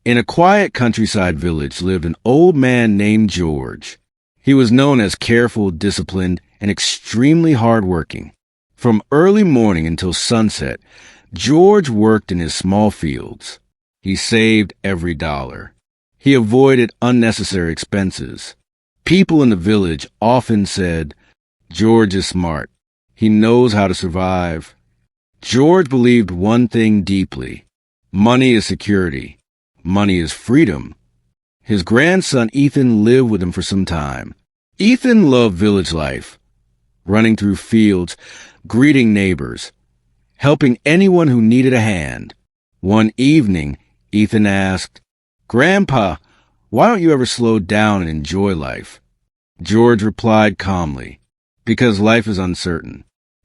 In a quiet countryside village lived an old man named George. He was known as careful, disciplined, and extremely hardworking. From early morning until sunset, George worked in his small fields. He saved every dollar. He avoided unnecessary expenses. People in the village often said, "George is smart. He knows how to survive." George believed one thing deeply. Money is security. Money is freedom. His grandson Ethan lived with him for some time. Ethan loved village life, running through fields, greeting neighbors, helping anyone who needed a hand. One evening, Ethan asked, "Grandpa, why don't you ever slow down and enjoy life?" George replied calmly, "Because life is uncertain.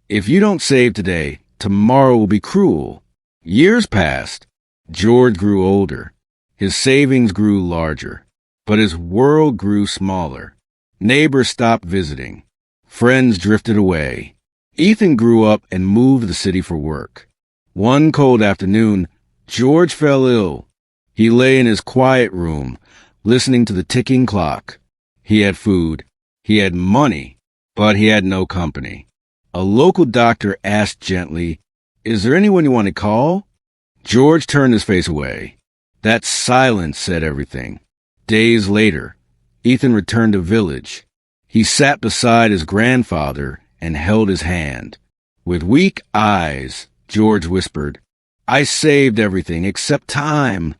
If you don't save today, tomorrow will be cruel." Years passed. George grew older. His savings grew larger, but his world grew smaller. Neighbors stopped visiting. Friends drifted away. Ethan grew up and moved to the city for work. One cold afternoon, George fell ill. He lay in his quiet room, listening to the ticking clock. He had food. He had money, but he had no company. A local doctor asked gently, "Is there anyone you want to call?" George turned his face away. That silence said everything. Days later, Ethan returned to the village. He sat beside his grandfather and held his hand. With weak eyes, George whispered, "I saved everything except time."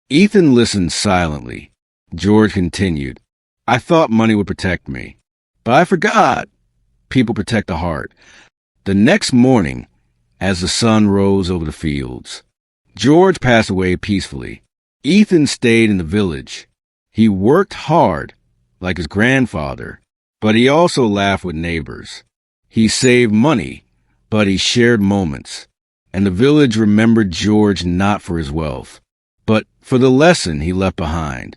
Ethan listened silently. George continued, "I thought money would protect me, but I forgot. People protect the heart." The next morning, as the sun rose over the fields, George passed away peacefully. Ethan stayed in the village. He worked hard, like his grandfather, but he also laughed with neighbors. He saved money, but he shared moments. And the village remembered George not for his wealth, but for the lesson he left behind.